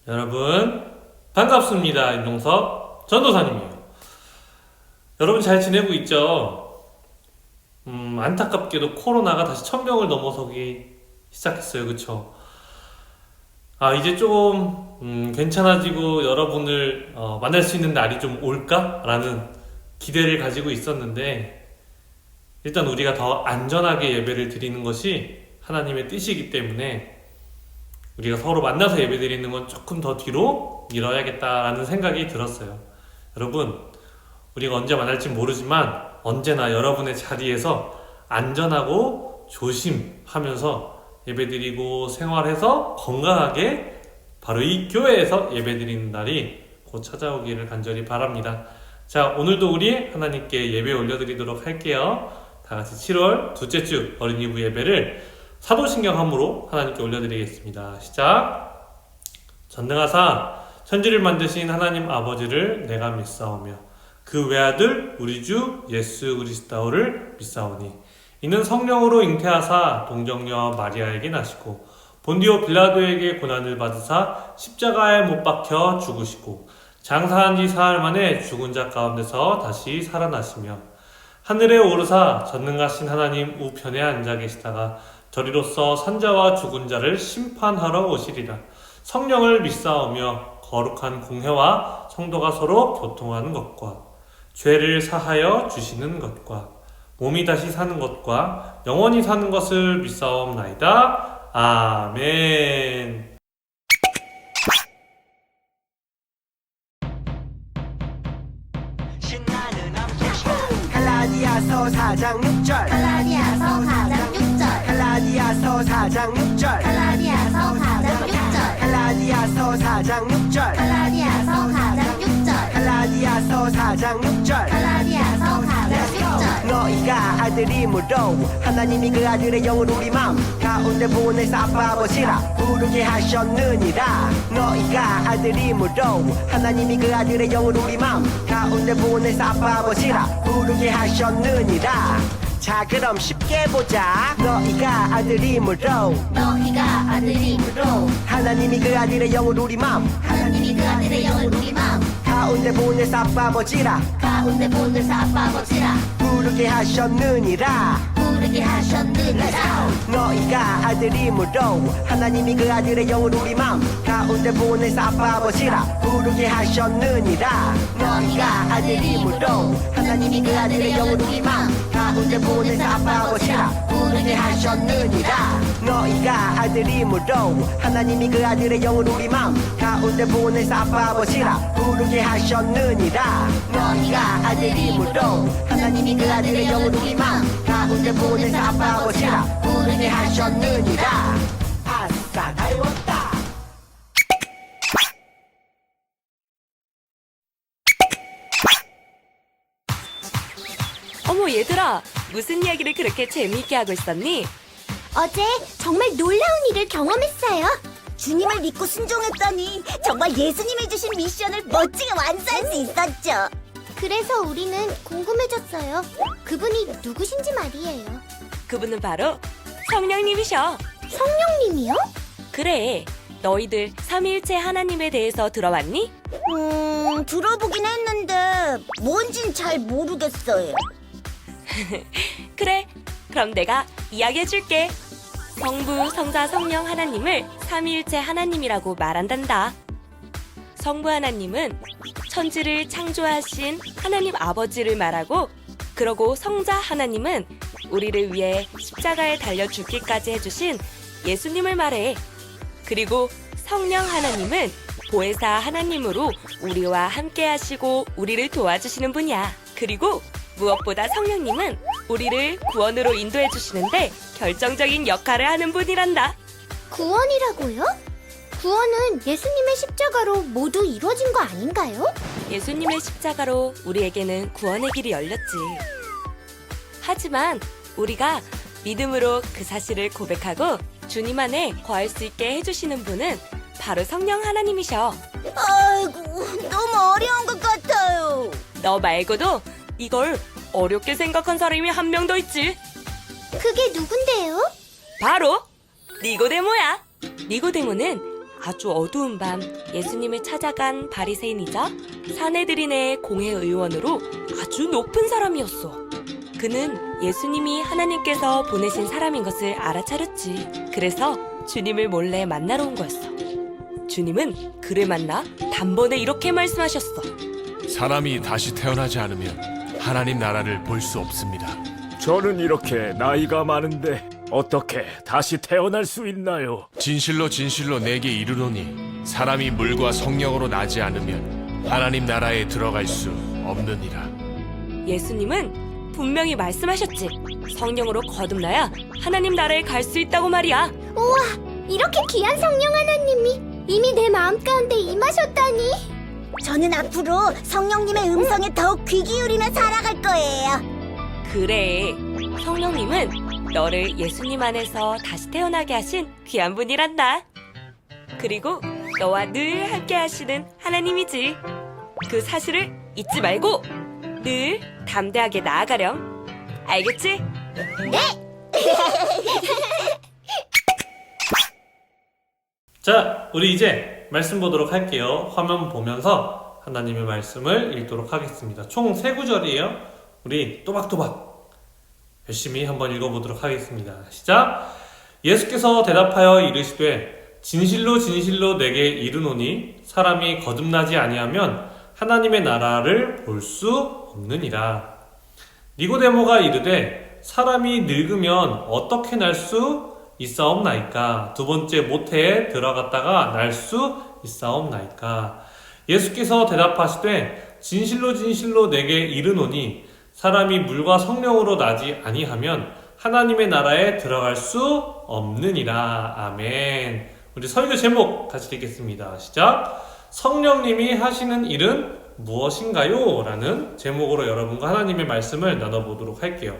여러분 반갑습니다. 임동섭 전도사님이에요. 여러분 잘 지내고 있죠? 안타깝게도 코로나가 다시 1000명을 넘어서기 시작했어요. 그쵸? 이제 조금 괜찮아지고 여러분을 만날 수 있는 날이 좀 올까라는 기대를 가지고 있었는데, 일단 우리가 더 안전하게 예배를 드리는 것이 하나님의 뜻이기 때문에 우리가 서로 만나서 예배 드리는 건 조금 더 뒤로 미뤄야겠다라는 생각이 들었어요. 여러분, 우리가 언제 만날지 모르지만 언제나 여러분의 자리에서 안전하고 조심하면서 예배 드리고 생활해서 건강하게 바로 이 교회에서 예배 드리는 날이 곧 찾아오기를 간절히 바랍니다. 자, 오늘도 우리 하나님께 예배 올려드리도록 할게요. 다 같이 7월 둘째 주 어린이부 예배를 사도신경함으로 하나님께 올려드리겠습니다. 시작! 전능하사 천지를 만드신 하나님 아버지를 내가 믿사오며 그 외아들 우리 주 예수 그리스도를 믿사오니 이는 성령으로 잉태하사 동정녀 마리아에게 나시고 본디오 빌라도에게 고난을 받으사 십자가에 못 박혀 죽으시고 장사한 지 사흘 만에 죽은 자 가운데서 다시 살아나시며 하늘에 오르사 전능하신 하나님 우편에 앉아 계시다가 저리로서 산자와 죽은 자를 심판하러 오시리라. 성령을 믿사오며 거룩한 공회와 성도가 서로 교통하는 것과 죄를 사하여 주시는 것과 몸이 다시 사는 것과 영원히 사는 것을 믿사옵나이다. 아멘. 갈라디아서 4장 6절 갈라디아서 4장 6절 갈라디아서 4장 6절 갈라디아서 4장 6절 갈라디아서 4장 6절 갈라디아서 4장 6절 갈라디아서 4장 6절 갈라디아서 4장 6절 너희가 아들이므로 하나님이 그 아들의 영을 우리 맘 가운데 보내서 아빠 아버지라 부르게 하셨느니라. 너희가 아들이므로 하나님이 그 아들의 영을 우리 맘 가운데 보내서 아빠 아버지라 부르게 하셨느니라. 자, 그럼 쉽게 보자. 너희가 아들이므로 너희가 아들이므로 하나님이 그 아들의 영을 우리 맘 하나님이 그 아들의 영을 우리 마음 가운데 보내서 아빠 아버지라 가운데 보내서 아빠 아버지라 부르게 하셨느니라. 부르게 하셨느니라. 너희가 아들이므로 하나님이 그 아들의 영을 우리 맘 가운데 보내서 아빠 아버지라 부르게 하셨느니라. 너희가 아들이므로 하나님이 그 아들의 영을 우리 마음 가운데 보내서 아빠 아버지라 부르게 하셨느니라. 너희가 아들이므로 하나님이 그 아들의 영을 우리 맘 가운데 보내서 아빠 아버지라 부르게 하셨느니라. 너희가 아들이므로 하나님이 그 아들의 영을 우리 마음 가운데 보내서 아빠 아버지라 부르게 하셨느니라. 아싸 다 외웠다. 어머 얘들아, 무슨 이야기를 그렇게 재미있게 하고 있었니? 어제 정말 놀라운 일을 경험했어요. 주님을 믿고 순종했더니 정말 예수님이 주신 미션을 멋지게 완수할 수 있었죠. 그래서 우리는 궁금해졌어요. 그분이 누구신지 말이에요. 그분은 바로 성령님이셔. 성령님이요? 그래, 너희들 삼위일체 하나님에 대해서 들어봤니? 들어보긴 했는데 뭔진 잘 모르겠어요. 그래, 그럼 내가 이야기해줄게. 성부, 성자, 성령 하나님을 삼위일체 하나님이라고 말한단다. 성부 하나님은 천지를 창조하신 하나님 아버지를 말하고, 그러고 성자 하나님은 우리를 위해 십자가에 달려 죽기까지 해주신 예수님을 말해. 그리고 성령 하나님은 보혜사 하나님으로 우리와 함께 하시고 우리를 도와주시는 분이야. 그리고 무엇보다 성령님은 우리를 구원으로 인도해 주시는데 결정적인 역할을 하는 분이란다. 구원이라고요? 구원은 예수님의 십자가로 모두 이루어진 거 아닌가요? 예수님의 십자가로 우리에게는 구원의 길이 열렸지. 하지만 우리가 믿음으로 그 사실을 고백하고 주님 안에 거할 수 있게 해주시는 분은 바로 성령 하나님이셔. 아이고, 너무 어려운 것 같아요. 너 말고도 이걸 어렵게 생각한 사람이 한 명 더 있지. 그게 누군데요? 바로 니고데모야. 니고데모는 아주 어두운 밤 예수님을 찾아간 바리새인이자 사내들인의 공회의원으로 아주 높은 사람이었어. 그는 예수님이 하나님께서 보내신 사람인 것을 알아차렸지. 그래서 주님을 몰래 만나러 온 거였어. 주님은 그를 만나 단번에 이렇게 말씀하셨어. 사람이 다시 태어나지 않으면 하나님 나라를 볼 수 없습니다. 저는 이렇게 나이가 많은데 어떻게 다시 태어날 수 있나요? 진실로 진실로 내게 이르노니 사람이 물과 성령으로 나지 않으면 하나님 나라에 들어갈 수 없느니라. 예수님은 분명히 말씀하셨지. 성령으로 거듭나야 하나님 나라에 갈 수 있다고 말이야. 우와, 이렇게 귀한 성령 하나님이 이미 내 마음 가운데 임하셨다니. 저는 앞으로 성령님의 음성에 더욱 귀 기울이며 살아갈 거예요. 그래, 성령님은 너를 예수님 안에서 다시 태어나게 하신 귀한 분이란다. 그리고 너와 늘 함께 하시는 하나님이지. 그 사실을 잊지 말고 늘 담대하게 나아가렴. 알겠지? 자, 우리 이제 말씀 보도록 할게요. 화면 보면서 하나님의 말씀을 읽도록 하겠습니다. 총 3구절이에요. 우리 또박또박 열심히 한번 읽어보도록 하겠습니다. 시작! 예수께서 대답하여 이르시되 진실로 진실로 내게 이르노니 사람이 거듭나지 아니하면 하나님의 나라를 볼 수 없느니라. 니고데모가 이르되 사람이 늙으면 어떻게 날 수 있사옵나이까? 두 번째 모태에 들어갔다가 날 수 있사옵나이까? 예수께서 대답하시되 진실로 진실로 내게 이르노니 사람이 물과 성령으로 나지 아니하면 하나님의 나라에 들어갈 수 없느니라. 아멘. 우리 설교 제목 같이 읽겠습니다. 시작. 성령님이 하시는 일은 무엇인가요? 라는 제목으로 여러분과 하나님의 말씀을 나눠보도록 할게요.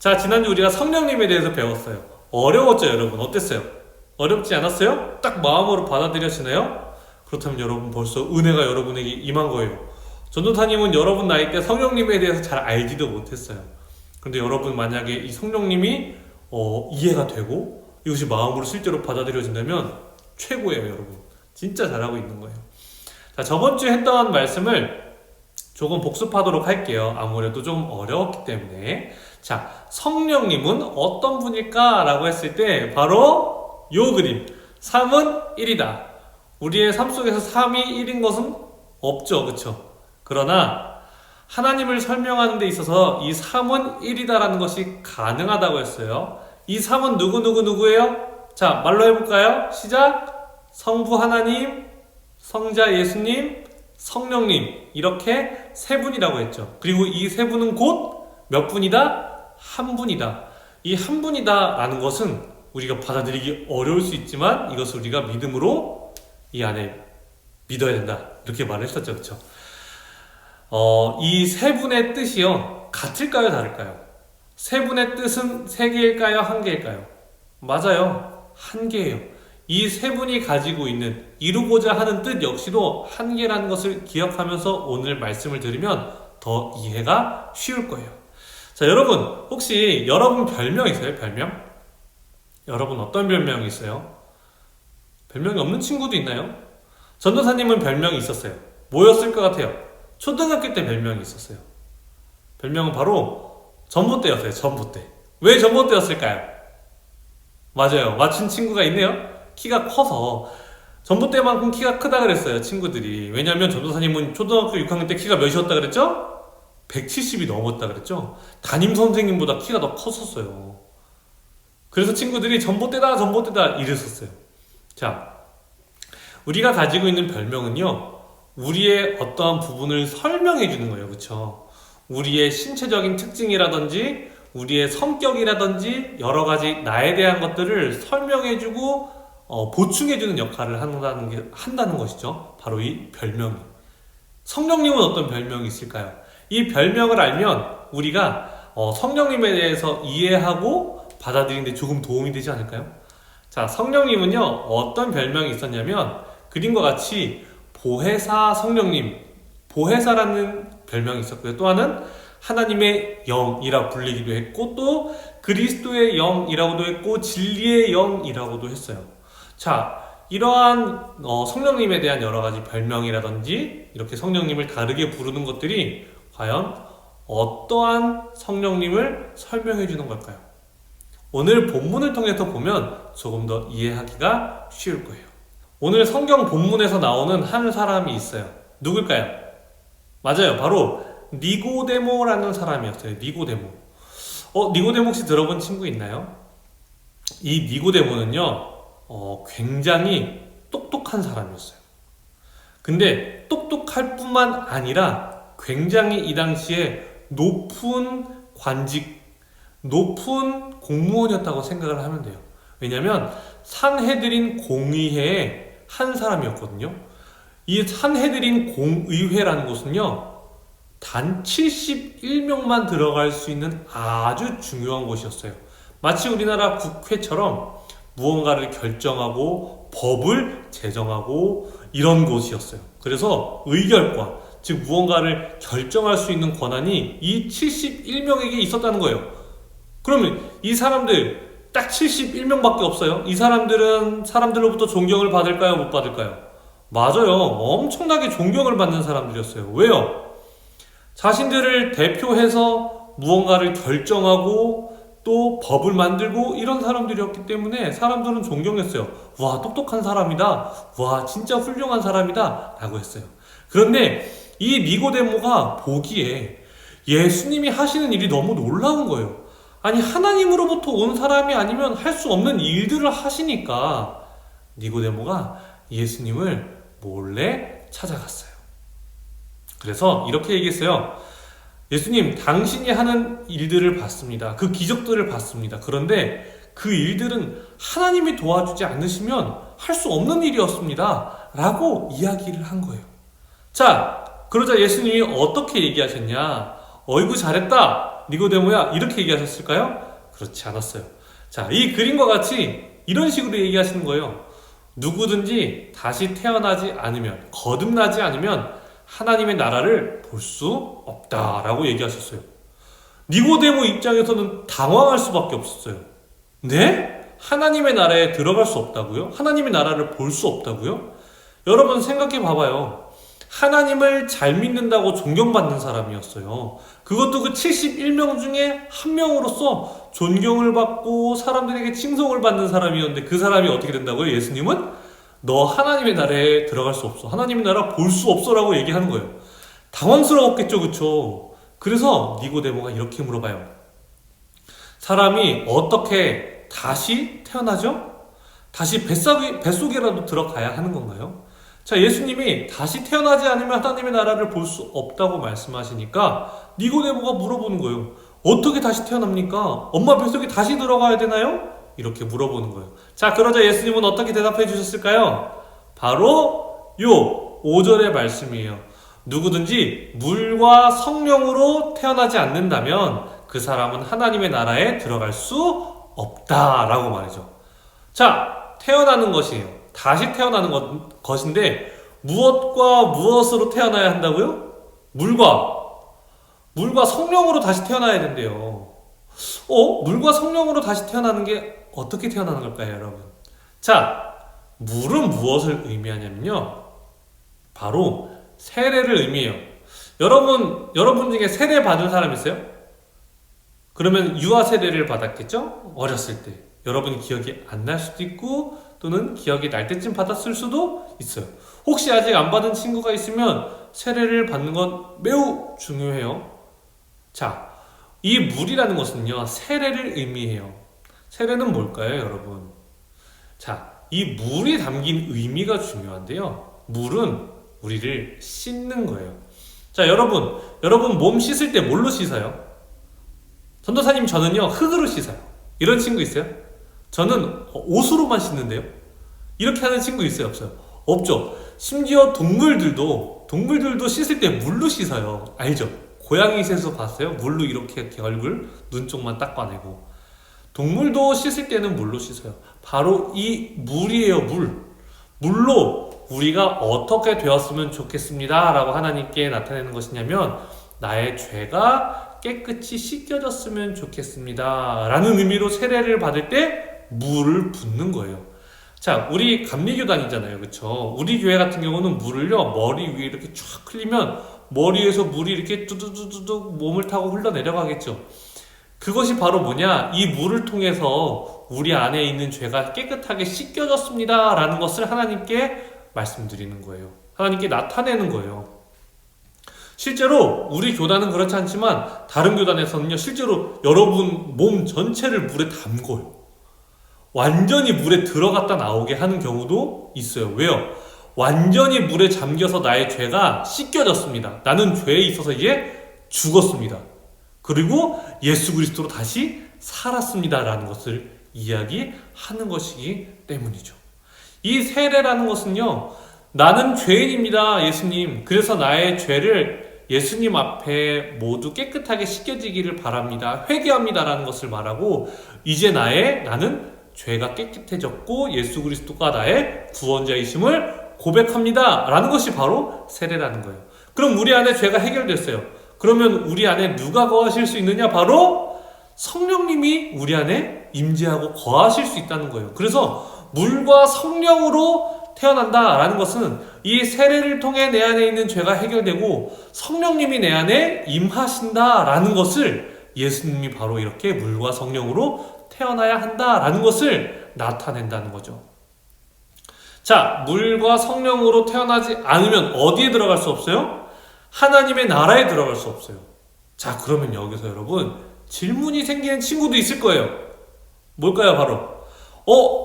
자, 지난주 우리가 성령님에 대해서 배웠어요. 어려웠죠, 여러분? 어땠어요? 어렵지 않았어요? 딱 마음으로 받아들여지나요? 그렇다면 여러분 벌써 은혜가 여러분에게 임한 거예요. 전도사님은 여러분 나이 때 성령님에 대해서 잘 알지도 못했어요. 그런데 여러분 만약에 이 성령님이 이해가 되고 이것이 마음으로 실제로 받아들여진다면 최고예요, 여러분. 진짜 잘하고 있는 거예요. 자, 저번 주에 했던 말씀을 조금 복습하도록 할게요. 아무래도 좀 어려웠기 때문에. 자, 성령님은 어떤 분일까? 라고 했을 때 바로 요 그림. 3은 1이다. 우리의 삶 속에서 3이 1인 것은 없죠. 그쵸? 그러나 하나님을 설명하는 데 있어서 이 3은 1이다라는 것이 가능하다고 했어요. 이 3은 누구예요? 자, 말로 해볼까요? 시작! 성부 하나님, 성자 예수님, 성령님, 이렇게 세 분이라고 했죠. 그리고 이 세 분은 곧 몇 분이다? 한 분이다. 이 한 분이다 라는 것은 우리가 받아들이기 어려울 수 있지만 이것을 우리가 믿음으로 이 안에 믿어야 된다, 이렇게 말을 했었죠. 그렇죠? 이 세 분의 뜻이요, 같을까요, 다를까요? 세 분의 뜻은 세 개일까요, 한 개일까요? 맞아요, 한 개예요. 이 세 분이 가지고 있는, 이루고자 하는 뜻 역시도 한 개라는 것을 기억하면서 오늘 말씀을 들으면 더 이해가 쉬울 거예요. 자, 여러분, 혹시 여러분 별명 있어요? 별명? 여러분 어떤 별명이 있어요? 별명이 없는 친구도 있나요? 전도사님은 별명이 있었어요. 뭐였을 것 같아요? 초등학교 때 별명이 있었어요. 별명은 바로 전봇대였어요. 전봇대. 왜 전봇대였을까요? 맞아요. 맞춘 친구가 있네요. 키가 커서. 전봇대만큼 키가 크다 그랬어요, 친구들이. 왜냐면 전도사님은 초등학교 6학년 때 키가 몇이었다 그랬죠? 170이 넘었다 그랬죠? 담임 선생님보다 키가 더 컸었어요. 그래서 친구들이 전봇대다 이랬었어요. 자, 우리가 가지고 있는 별명은요, 우리의 어떠한 부분을 설명해 주는 거예요. 그쵸? 우리의 신체적인 특징이라든지 우리의 성격이라든지 여러 가지 나에 대한 것들을 설명해 주고 보충해 주는 역할을 한다는 것이죠. 바로 이 별명이. 성령님은 어떤 별명이 있을까요? 이 별명을 알면 우리가 성령님에 대해서 이해하고 받아들이는데 조금 도움이 되지 않을까요? 자, 성령님은요, 어떤 별명이 있었냐면 그림과 같이 보혜사 성령님, 보혜사라는 별명이 있었고요. 또 하나는 하나님의 영이라 불리기도 했고, 또 그리스도의 영이라고도 했고, 진리의 영이라고도 했어요. 자, 이러한 성령님에 대한 여러 가지 별명이라든지 이렇게 성령님을 다르게 부르는 것들이 과연 어떠한 성령님을 설명해 주는 걸까요? 오늘 본문을 통해서 보면 조금 더 이해하기가 쉬울 거예요. 오늘 성경 본문에서 나오는 한 사람이 있어요. 누굴까요? 맞아요. 바로 니고데모라는 사람이었어요. 니고데모. 니고데모 혹시 들어본 친구 있나요? 이 니고데모는요, 굉장히 똑똑한 사람이었어요. 근데 똑똑할 뿐만 아니라 굉장히 이 당시에 높은 관직, 높은 공무원이었다고 생각을 하면 돼요. 왜냐면 산헤드린 공의회의 한 사람이었거든요. 이 산헤드린 공의회라는 곳은요, 단 71명만 들어갈 수 있는 아주 중요한 곳이었어요. 마치 우리나라 국회처럼 무언가를 결정하고 법을 제정하고 이런 곳이었어요. 그래서 의결권, 즉 무언가를 결정할 수 있는 권한이 이 71명에게 있었다는 거예요. 그러면 이 사람들 딱 71명밖에 없어요. 이 사람들은 사람들로부터 존경을 받을까요? 못 받을까요? 맞아요. 엄청나게 존경을 받는 사람들이었어요. 왜요? 자신들을 대표해서 무언가를 결정하고 또 법을 만들고 이런 사람들이었기 때문에 사람들은 존경했어요. 와, 똑똑한 사람이다. 와, 진짜 훌륭한 사람이다. 라고 했어요. 그런데 이 니고데모가 보기에 예수님이 하시는 일이 너무 놀라운 거예요. 아니, 하나님으로부터 온 사람이 아니면 할 수 없는 일들을 하시니까 니고데모가 예수님을 몰래 찾아갔어요. 그래서 이렇게 얘기했어요. 예수님, 당신이 하는 일들을 봤습니다. 그 기적들을 봤습니다. 그런데 그 일들은 하나님이 도와주지 않으시면 할 수 없는 일이었습니다. 라고 이야기를 한 거예요. 자, 그러자 예수님이 어떻게 얘기하셨냐? 어이구 잘했다, 니고데모야, 이렇게 얘기하셨을까요? 그렇지 않았어요. 자, 이 그림과 같이 이런 식으로 얘기하시는 거예요. 누구든지 다시 태어나지 않으면, 거듭나지 않으면 하나님의 나라를 볼 수 없다라고 얘기하셨어요. 니고데모 입장에서는 당황할 수밖에 없었어요. 네? 하나님의 나라에 들어갈 수 없다고요? 하나님의 나라를 볼 수 없다고요? 여러분 생각해 봐봐요. 하나님을 잘 믿는다고 존경받는 사람이었어요. 그것도 그 71명 중에 한 명으로서 존경을 받고 사람들에게 칭송을 받는 사람이었는데 그 사람이 어떻게 된다고요? 예수님은 너 하나님의 나라에 들어갈 수 없어. 하나님의 나라 볼 수 없어 라고 얘기하는 거예요. 당황스러웠겠죠, 그쵸? 그래서 니고데모가 이렇게 물어봐요. 사람이 어떻게 다시 태어나죠? 다시 뱃속에라도 들어가야 하는 건가요? 자, 예수님이 다시 태어나지 않으면 하나님의 나라를 볼 수 없다고 말씀하시니까 니고데모가 물어보는 거예요. 어떻게 다시 태어납니까? 엄마 뱃속에 다시 들어가야 되나요? 이렇게 물어보는 거예요. 자, 그러자 예수님은 어떻게 대답해 주셨을까요? 바로 요 5절의 말씀이에요. 누구든지 물과 성령으로 태어나지 않는다면 그 사람은 하나님의 나라에 들어갈 수 없다라고 말이죠. 자, 태어나는 것이에요. 다시 태어나는 것인데 무엇과 무엇으로 태어나야 한다고요? 물과 성령으로 다시 태어나야 된대요. 물과 성령으로 다시 태어나는 게 어떻게 태어나는 걸까요, 여러분? 자, 물은 무엇을 의미하냐면요, 바로 세례를 의미해요. 여러분 중에 세례 받은 사람 있어요? 그러면 유아 세례를 받았겠죠? 어렸을 때. 여러분이 기억이 안 날 수도 있고 또는 기억이 날 때쯤 받았을 수도 있어요. 혹시 아직 안 받은 친구가 있으면 세례를 받는 건 매우 중요해요. 자, 이 물이라는 것은요, 세례를 의미해요. 세례는 뭘까요, 여러분? 자, 이 물이 담긴 의미가 중요한데요. 물은 우리를 씻는 거예요. 자, 여러분 몸 씻을 때 뭘로 씻어요? 전도사님, 저는요, 흙으로 씻어요. 이런 친구 있어요? 저는 옷으로만 씻는데요. 이렇게 하는 친구 있어요, 없어요? 없죠. 심지어 동물들도 씻을 때 물로 씻어요. 알죠? 고양이 셋에서 봤어요? 물로 이렇게 얼굴, 눈 쪽만 닦아내고. 동물도 씻을 때는 물로 씻어요. 바로 이 물이에요, 물로 우리가 어떻게 되었으면 좋겠습니다 라고 하나님께 나타내는 것이냐면, 나의 죄가 깨끗이 씻겨졌으면 좋겠습니다 라는 의미로 세례를 받을 때 물을 붓는 거예요. 자, 우리 감리교단이잖아요. 그쵸? 우리 교회 같은 경우는 물을요, 머리 위에 이렇게 쫙 흘리면 머리에서 물이 이렇게 뚜두두두둑 몸을 타고 흘러내려가겠죠. 그것이 바로 뭐냐? 이 물을 통해서 우리 안에 있는 죄가 깨끗하게 씻겨졌습니다. 라는 것을 하나님께 말씀드리는 거예요. 하나님께 나타내는 거예요. 실제로 우리 교단은 그렇지 않지만 다른 교단에서는요, 실제로 여러분 몸 전체를 물에 담궈요. 완전히 물에 들어갔다 나오게 하는 경우도 있어요. 왜요? 완전히 물에 잠겨서 나의 죄가 씻겨졌습니다. 나는 죄에 있어서 이제 죽었습니다. 그리고 예수 그리스도로 다시 살았습니다. 라는 것을 이야기하는 것이기 때문이죠. 이 세례라는 것은요, 나는 죄인입니다, 예수님. 그래서 나의 죄를 예수님 앞에 모두 깨끗하게 씻겨지기를 바랍니다. 회개합니다. 라는 것을 말하고, 이제 나는 죄가 깨끗해졌고 예수 그리스도가 나의 구원자이심을 고백합니다. 라는 것이 바로 세례라는 거예요. 그럼 우리 안에 죄가 해결됐어요. 그러면 우리 안에 누가 거하실 수 있느냐? 바로 성령님이 우리 안에 임재하고 거하실 수 있다는 거예요. 그래서 물과 성령으로 태어난다라는 것은 이 세례를 통해 내 안에 있는 죄가 해결되고 성령님이 내 안에 임하신다라는 것을 예수님이 바로 이렇게 물과 성령으로 태어나야 한다라는 것을 나타낸다는 거죠. 자, 물과 성령으로 태어나지 않으면 어디에 들어갈 수 없어요? 하나님의 나라에 들어갈 수 없어요. 자, 그러면 여기서 여러분 질문이 생기는 친구도 있을 거예요. 뭘까요? 바로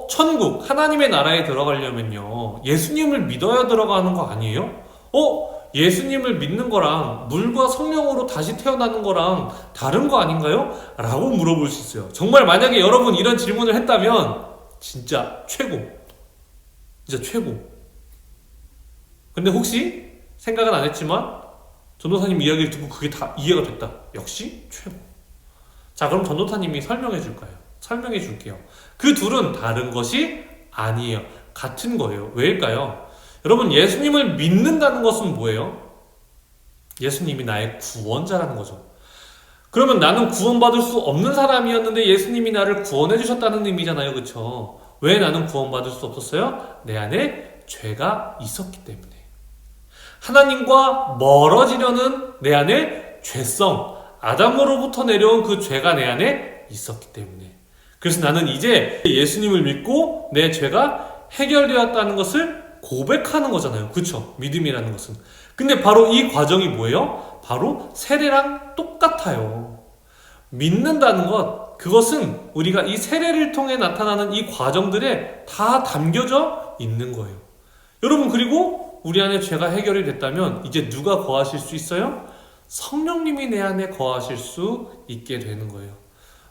천국, 하나님의 나라에 들어가려면요, 예수님을 믿어야 들어가는 거 아니에요? 예수님을 믿는 거랑 물과 성령으로 다시 태어나는 거랑 다른 거 아닌가요? 라고 물어볼 수 있어요. 정말 만약에 여러분 이런 질문을 했다면 진짜 최고. 진짜 최고. 근데 혹시 생각은 안 했지만 전도사님 이야기를 듣고 그게 다 이해가 됐다. 역시 최고. 자, 그럼 전도사님이 설명해 줄까요? 설명해 줄게요. 그 둘은 다른 것이 아니에요. 같은 거예요. 왜일까요? 여러분, 예수님을 믿는다는 것은 뭐예요? 예수님이 나의 구원자라는 거죠. 그러면 나는 구원받을 수 없는 사람이었는데 예수님이 나를 구원해 주셨다는 의미잖아요. 그렇죠? 왜 나는 구원받을 수 없었어요? 내 안에 죄가 있었기 때문에. 하나님과 멀어지려는 내 안에 죄성, 아담으로부터 내려온 그 죄가 내 안에 있었기 때문에. 그래서 나는 이제 예수님을 믿고 내 죄가 해결되었다는 것을 고백하는 거잖아요. 그쵸? 믿음이라는 것은. 근데 바로 이 과정이 뭐예요? 바로 세례랑 똑같아요. 믿는다는 것, 그것은 우리가 이 세례를 통해 나타나는 이 과정들에 다 담겨져 있는 거예요. 여러분, 그리고 우리 안에 죄가 해결이 됐다면 이제 누가 거하실 수 있어요? 성령님이 내 안에 거하실 수 있게 되는 거예요.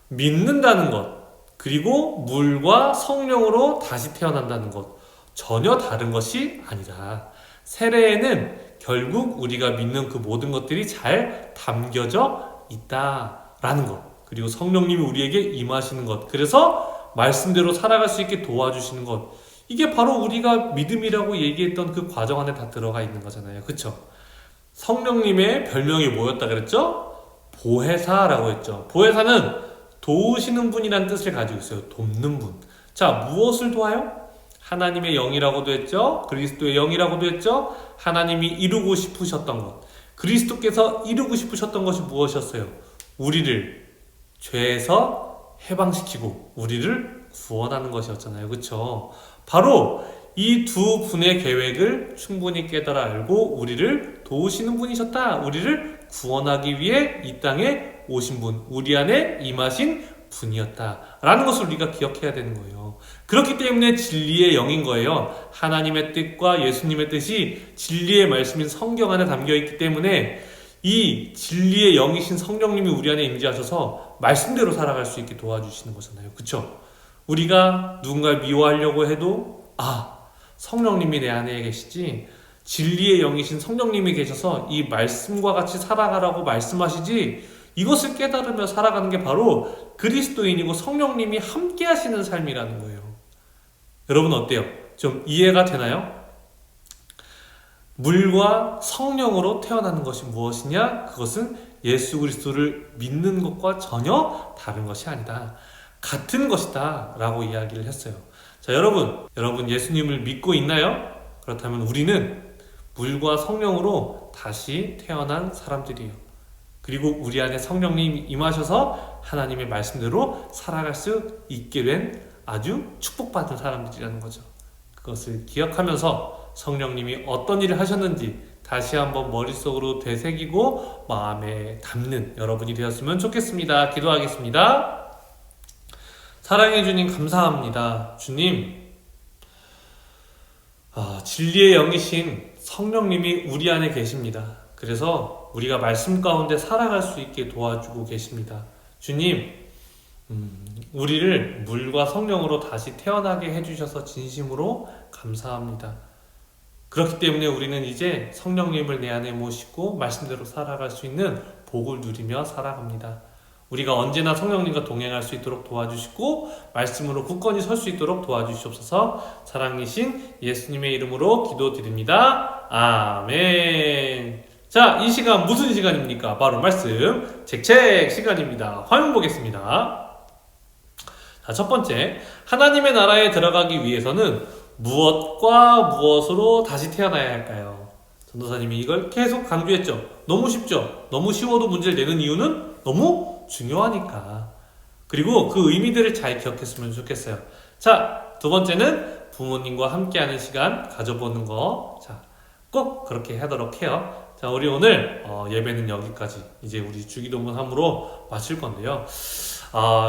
믿는다는 것, 그리고 물과 성령으로 다시 태어난다는 것, 전혀 다른 것이 아니다. 세례에는 결국 우리가 믿는 그 모든 것들이 잘 담겨져 있다라는 것, 그리고 성령님이 우리에게 임하시는 것, 그래서 말씀대로 살아갈 수 있게 도와주시는 것, 이게 바로 우리가 믿음이라고 얘기했던 그 과정 안에 다 들어가 있는 거잖아요. 그쵸? 성령님의 별명이 뭐였다 그랬죠? 보혜사라고 했죠. 보혜사는 도우시는 분이라는 뜻을 가지고 있어요. 돕는 분. 자, 무엇을 도와요? 하나님의 영이라고도 했죠. 그리스도의 영이라고도 했죠. 하나님이 이루고 싶으셨던 것, 그리스도께서 이루고 싶으셨던 것이 무엇이었어요? 우리를 죄에서 해방시키고 우리를 구원하는 것이었잖아요. 그렇죠? 바로 이 두 분의 계획을 충분히 깨달아 알고 우리를 도우시는 분이셨다. 우리를 구원하기 위해 이 땅에 오신 분, 우리 안에 임하신 분이었다라는 것을 우리가 기억해야 되는 거예요. 그렇기 때문에 진리의 영인 거예요. 하나님의 뜻과 예수님의 뜻이 진리의 말씀인 성경 안에 담겨 있기 때문에 이 진리의 영이신 성령님이 우리 안에 임재하셔서 말씀대로 살아갈 수 있게 도와주시는 거잖아요. 그쵸? 우리가 누군가를 미워하려고 해도 성령님이 내 안에 계시지, 진리의 영이신 성령님이 계셔서 이 말씀과 같이 살아가라고 말씀하시지, 이것을 깨달으며 살아가는 게 바로 그리스도인이고 성령님이 함께 하시는 삶이라는 거예요. 여러분 어때요? 좀 이해가 되나요? 물과 성령으로 태어나는 것이 무엇이냐? 그것은 예수 그리스도를 믿는 것과 전혀 다른 것이 아니다. 같은 것이다 라고 이야기를 했어요. 자, 여러분 예수님을 믿고 있나요? 그렇다면 우리는 물과 성령으로 다시 태어난 사람들이에요. 그리고 우리 안에 성령님이 임하셔서 하나님의 말씀대로 살아갈 수 있게 된 아주 축복받은 사람들이라는 거죠. 그것을 기억하면서 성령님이 어떤 일을 하셨는지 다시 한번 머릿속으로 되새기고 마음에 담는 여러분이 되었으면 좋겠습니다. 기도하겠습니다. 사랑해 주님 감사합니다. 주님, 진리의 영이신 성령님이 우리 안에 계십니다. 그래서 우리가 말씀 가운데 살아갈 수 있게 도와주고 계십니다. 주님, 우리를 물과 성령으로 다시 태어나게 해주셔서 진심으로 감사합니다. 그렇기 때문에 우리는 이제 성령님을 내 안에 모시고 말씀대로 살아갈 수 있는 복을 누리며 살아갑니다. 우리가 언제나 성령님과 동행할 수 있도록 도와주시고 말씀으로 굳건히 설 수 있도록 도와주시옵소서. 사랑이신 예수님의 이름으로 기도드립니다. 아멘. 자, 이 시간 무슨 시간입니까? 바로 말씀 책책 시간입니다. 화면 보겠습니다. 자, 첫 번째, 하나님의 나라에 들어가기 위해서는 무엇과 무엇으로 다시 태어나야 할까요? 전도사님이 이걸 계속 강조했죠. 너무 쉽죠? 너무 쉬워도 문제를 내는 이유는 너무 중요하니까. 그리고 그 의미들을 잘 기억했으면 좋겠어요. 자, 두 번째는 부모님과 함께하는 시간 가져보는 거. 자, 꼭 그렇게 하도록 해요. 자, 우리 오늘 예배는 여기까지. 이제 우리 주기도문 함으로 마칠 건데요.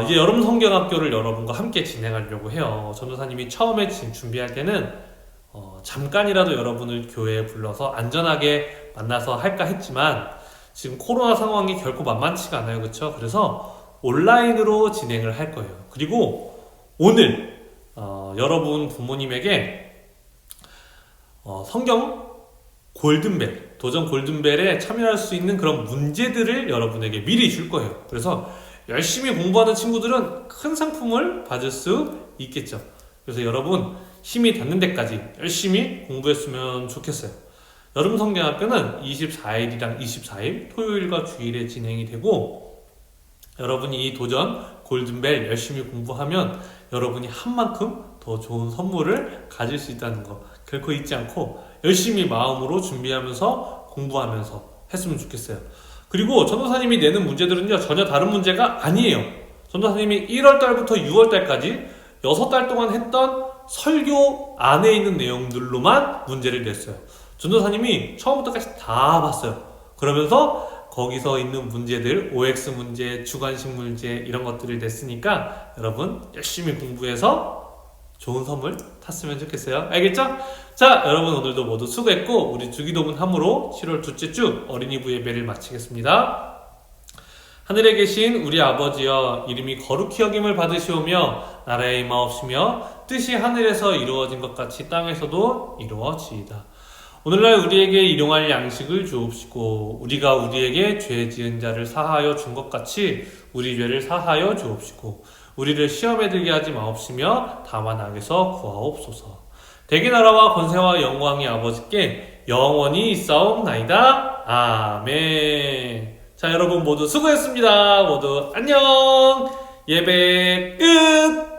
이제 여름 성경학교를 여러분과 함께 진행하려고 해요. 전도사님이 처음에 준비할 때는 잠깐이라도 여러분을 교회에 불러서 안전하게 만나서 할까 했지만 지금 코로나 상황이 결코 만만치가 않아요. 그렇죠? 그래서 온라인으로 진행을 할 거예요. 그리고 오늘 여러분 부모님에게 성경 골든벨, 도전 골든벨에 참여할 수 있는 그런 문제들을 여러분에게 미리 줄 거예요. 그래서 열심히 공부하는 친구들은 큰 상품을 받을 수 있겠죠. 그래서 여러분 힘이 닿는 데까지 열심히 공부했으면 좋겠어요. 여름 성경학교는 24일이랑 24일 토요일과 주일에 진행이 되고, 여러분이 이 도전 골든벨 열심히 공부하면 여러분이 한 만큼 더 좋은 선물을 가질 수 있다는 거 결코 잊지 않고 열심히 마음으로 준비하면서 공부하면서 했으면 좋겠어요. 그리고 전도사님이 내는 문제들은요 전혀 다른 문제가 아니에요. 전도사님이 1월달부터 6월달까지 6달 동안 했던 설교 안에 있는 내용들로만 문제를 냈어요. 전도사님이 처음부터까지 다 봤어요. 그러면서 거기서 있는 문제들, OX 문제, 주관식 문제 이런 것들을 냈으니까 여러분 열심히 공부해서 좋은 선물 탔으면 좋겠어요. 알겠죠? 자, 여러분 오늘도 모두 수고했고 우리 주기도문 함으로 7월 둘째 주 어린이부 예배를 마치겠습니다. 하늘에 계신 우리 아버지여, 이름이 거룩히 여김을 받으시오며 나라의 임하옵시며 뜻이 하늘에서 이루어진 것 같이 땅에서도 이루어지이다. 오늘날 우리에게 일용할 양식을 주옵시고 우리가 우리에게 죄 지은 자를 사하여 준 것 같이 우리 죄를 사하여 주옵시고 우리를 시험에 들게 하지 마옵시며 다만 악에서 구하옵소서. 대개 나라와 권세와 영광이 아버지께 영원히 있사옵나이다. 아멘. 자, 여러분 모두 수고했습니다. 모두 안녕. 예배 끝.